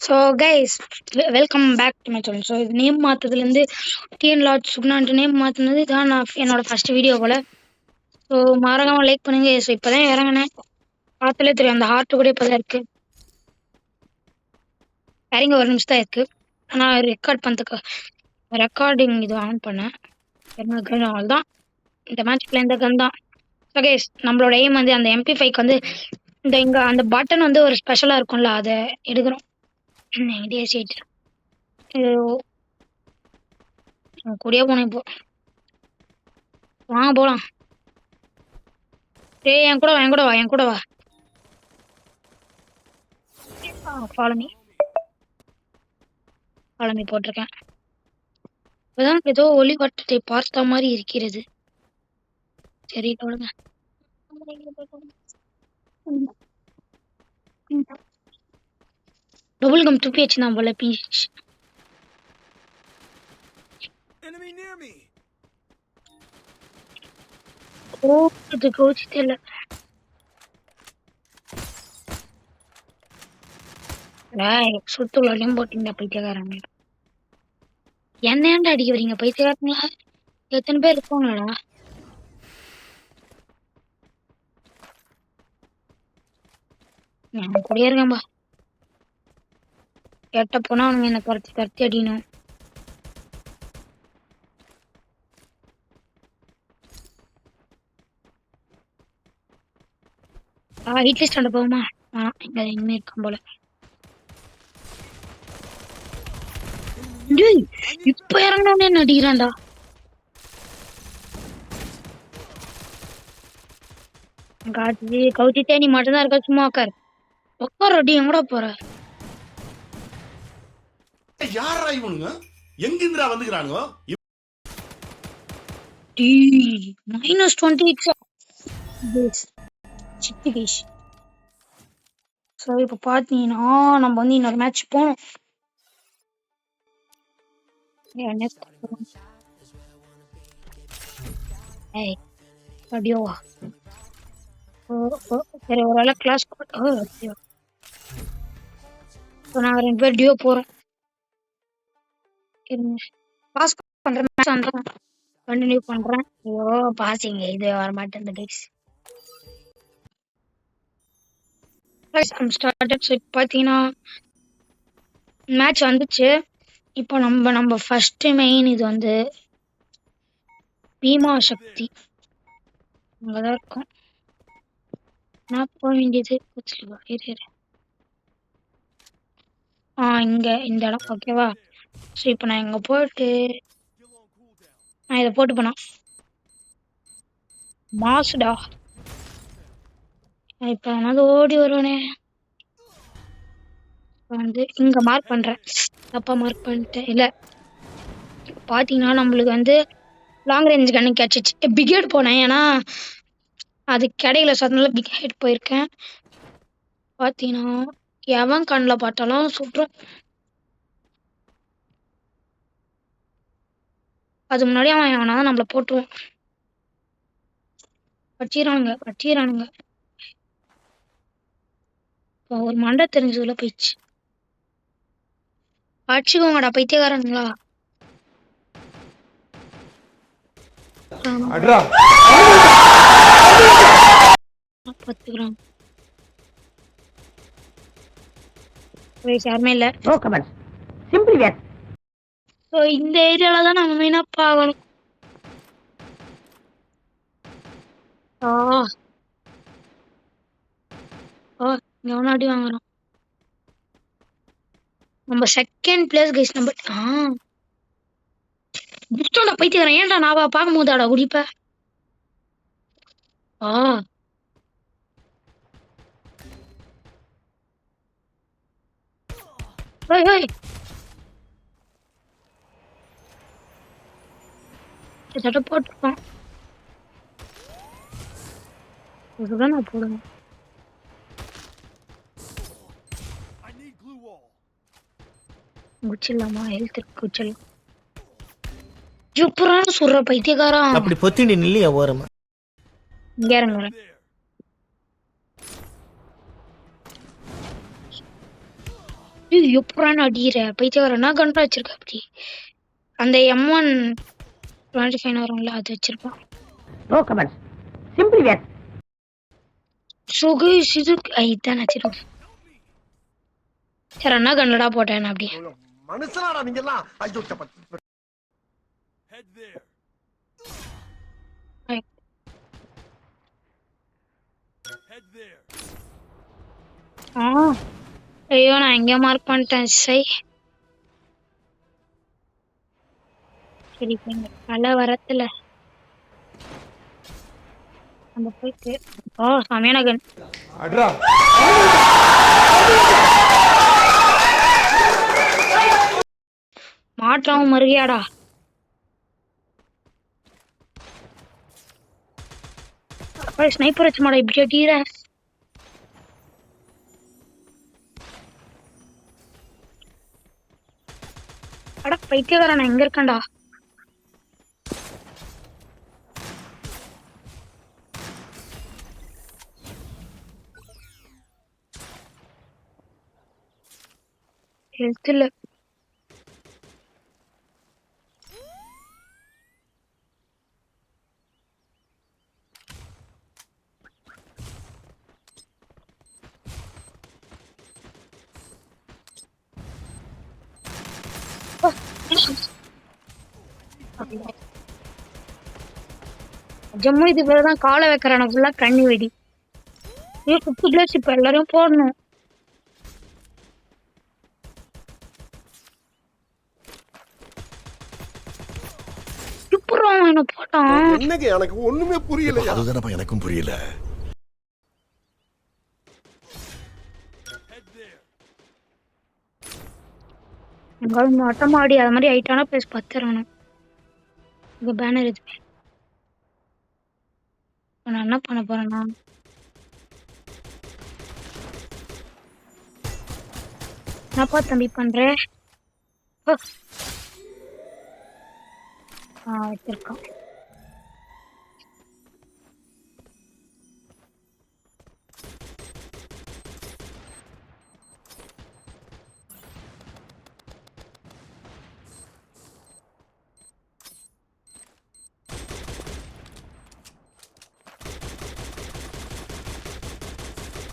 So guys welcome back to my channel. So இது name மாற்றதுலேருந்து TN lord சுக்னான்ட்டு name மாற்றினது இதான் நான் என்னோட ஃபஸ்ட் வீடியோ போல். ஸோ மறக்காமல் லைக் பண்ணுங்க. ஸோ இப்போ தான் இறங்கினேன், பார்த்தாலே தெரியும் அந்த ஹார்ட்டு கூட இப்போ தான் இருக்குது. இறங்க ஒரு நிமிஷம் தான் இருக்குது. ஆனால் ரெக்கார்ட் பண்ணுறதுக்கு ரெக்கார்டிங் இது ஆன் பண்ணேன். என்ன கன் ஆல் தான் இந்த மேட்ச்ல இந்த கன் தான். ஸோ கைஸ் நம்மளோட எய்ம் வந்து அந்த MP5க்கு வந்து இந்த இங்கே அந்த பட்டன் வந்து ஒரு ஸ்பெஷலாக இருக்கும்ல, அதை எடுக்கிறோம். இதே சீட் கூடயே போனேன். இப்போ வாங்க போலாம். டேய் என் கூட வா, என் கூட வா, என் கூட வா. ஃபாலோ மீ போட்டிருக்கேன். இப்பதான் ஏதோ ஒளிவட்டத்தை பார்த்த மாதிரி இருக்கிறது. சரி சொல்லுங்க. டபுள் கம் துப்பி வச்சுதான் போல பீச். இது கோச்சு தெரியல. சுத்துள்ளையும் போட்டீங்க பைத்தியக்காரங்க. என்ன ஏன்டா அடிக்க வரீங்க பைத்தியக்காரங்களா? எத்தனை பேர் இருப்பாங்களா? நான் கூடயே இருக்கேன்பா. கேட்ட போனா அவனுங்க என்ன துரத்தி துரத்தி அடிக்கணும். ஹிட் லிஸ்ட் போகுமா? இங்க இனிமே இருக்கும் போல. இப்ப இறங்கினோடனே நடிக்கிறான்டா. கவுச்சிட்டே நீ மட்டும்தான் இருக்க, சும்மா உட்கார் உட்கார். அடி எங்கடா போற? யாரா இவனுங்க? எங்கிருந்துடா வந்துக்கிறானுங்க? -28 சிட்டி கேஷ். ஸோ இப்போ பார்த்தீங்கன்னா நம்ம வந்து இன்னொரு மேட்ச் போனோம். அப்படியோவா? சரி ஒரு கிளாஸ் நாங்கள் 2 பேர் டியோ போகிறோம். பாஸ் பண்ணுறேன், மேட்ச் பண்ணுறேன், கண்டினியூ பண்ணுறேன். ஐயோ பாசிங்க இது வர மாட்டேன் இந்த கைஸ். பார்த்தீங்கன்னா மேட்ச் வந்துச்சு. இப்போ நம்ம ஃபர்ஸ்ட் மெயின் இது வந்து பீமா சக்தி அங்கதான் இருக்கும். நான் போக வேண்டியது இங்க இந்த இடம் ஓகேவா? ஸோ இப்போ நான் இங்க போயிட்டு நான் இதை போட்டு போனா மாசுடா. இப்போ நான் ஓடி வருவேனே. வந்து இங்க மார்க் பண்றேன், தப்பா மார்க் பண்ணிட்டேன். இல்ல பாத்தீங்கன்னா நம்மளுக்கு வந்து லாங் ரேஞ்ச் கண்ணு கிடைச்சிச்சு. பிகேட் போனேன், ஏன்னா அது கிடைக்கல. ஸோ அதனால பிகேட் போயிருக்கேன். பாத்தீங்கன்னா எவன் கண்ணில் பார்த்தாலும் சுற்றும். அது முன்னாடி அவன் எவனாதான் நம்மளை போட்டுருவான். பச்சிரானுங்க. ஒரு மண்டை தெரிஞ்சதுல போயிடுச்சு. அடிச்சுக்கோங்கடா பைத்தியக்காரனுங்களா. பத்துக்கிறான் யாருமே இல்ல. இந்த ஏரியால தான் நம்ம மெயினா பார்க்கணும். எவனும் அடி வாங்குறோம். நம்ம செகண்ட் பிளேஸ் கைஸ். நம்ம புஷ்டோட பைத்தியக்காரன். ஏன்டா நான் பார்க்கும் போதாடா குடிப்ப? சட்டை போட்டுருப்பான். இதுதான் நான் போடுவேன். குச்சிடலாமா? ஹெல்த் குச்சிடலாம். சூப்பரான சொல்ற பைத்தியக்காரா. அப்படி பொத்திண்டி நில்லையா ஓரமா? இங்க இறங்குறேன். எப்பறான்னு அடிக்கிற பைத்தியக்காரனா கண்டா வச்சிருக்க அப்படி அந்த M1 25 வரும்ல அது வச்சிருப்பான். No comments. Simply yes. Sukesh இது இதான் வச்சிருக்கோம். சரி அண்ணா கண்டடா போட்டேன் அப்படி மனுஷனாடா நீங்க எல்லாம் ஐயோ ஐயோ நான் எங்க மார்க் பண்ணிட்டேன் சை. சரி மழை வரத்துல நம்ம போயிட்டு சமையான கன் மாற்றம் மறுகையாடா. ஸ்னைப்பர் வச்சு மாடா இப்படி அடிக்கிற. அட பைத்தியக்காரன் நான் எங்க இருக்கேன்டா. ஹெல்த் இல்ல. ஜம்மு இது பேர்தான் காலை வைக்கிறான ஃபுல்லா கண்ணி வெடி. குத்து பிளேஸ் இப்ப எல்லாரையும் போடணும். சூப்பரா என்ன போட்டான். என்னங்க எனக்கு ஒண்ணுமே புரியல. அதுதானப்பா எனக்கும் புரியல. எங்காவது மொட்டமாடி அது மாதிரி ஹைட்டான பிளேஸ் பத்திரணும். இங்க பேனர் எதுவுமே நான் என்ன பண்ண போறேன்னா என்னப்பா தம்பி பண்ற வச்சிருக்கான்.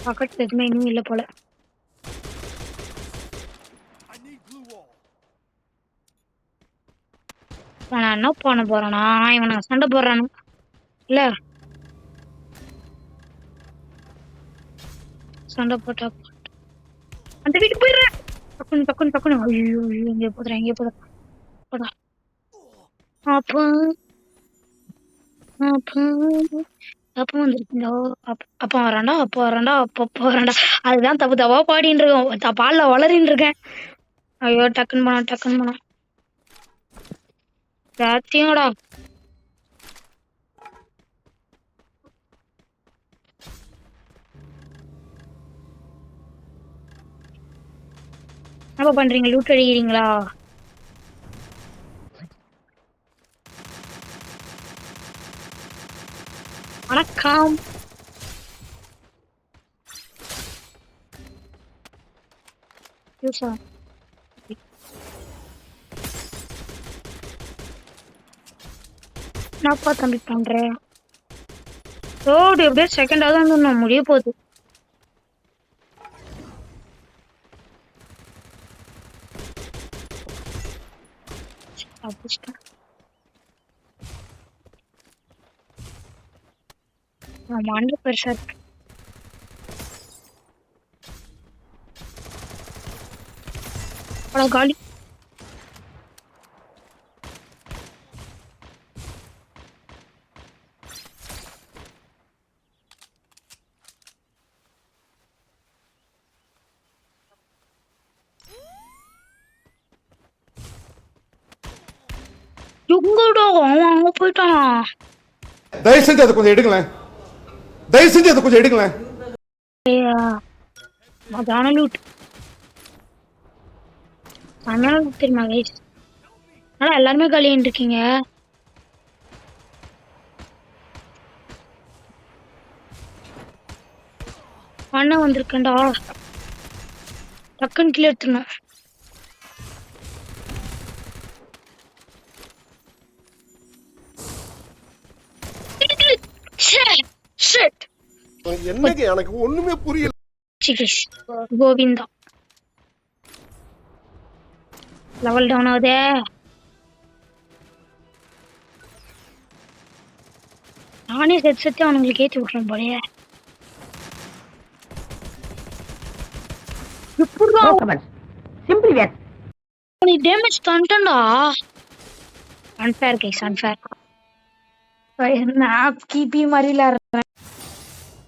பக்கத்துல எதுவுமே இன்னும் இல்லை போல. நான் என்ன பண்ண போறேனா இவனை சண்டை போடுறானு இல்ல சண்டை போட்டா அந்த வீட்டுக்கு போயிடுறேன். டக்குனு டக்குனு டக்குனு ஐயோ இங்கே போதுறேன் எங்கே போடா அப்போ அப்போ அப்போ வந்துருக்கீங்களோ அப்போ வராண்டா அப்போ வராண்டா அதுதான் தப்பு தவா பாடின்னு இருக்கோம் பால்ல வளரின்னு இருக்கேன். ஐயோ டக்குன்னு போனா சாத்தியங்கடா. என்ன பண்றீங்க லூட் அடிக்கிறீங்களா? வணக்கம். என்னப்பா தம்பி பண்றேன் ரோடு எப்படியே செகண்டாவது வந்து நான் முடிய போகுது. மண்டு பெருசா இருக்கு. காலி எங்கடா அவன் அங்க போயிட்டான். தயவு செஞ்சு அதை கொஞ்சம் எடுங்களேன். அதான லூட் தெரியுமா கைஸ்? ஆனா எல்லாருமே காலின்னு இருக்கீங்க. அண்ணன் வந்திருக்கேன்டா. டக்குன்னு கீழே எடுத்துடணும். ஷிட். என்னங்க எனக்கு ஒண்ணுமே புரியல. கோவிந்தா லெவல் டவுன் ஆகுதே. நானே செத்து அவனுங்களுக்கு ஏற்றி விட்டுறேன் போலயே. No comments. Simply yes. Damage தண்டா. Unfair guys, unfair. நான் கிபி மாதிரில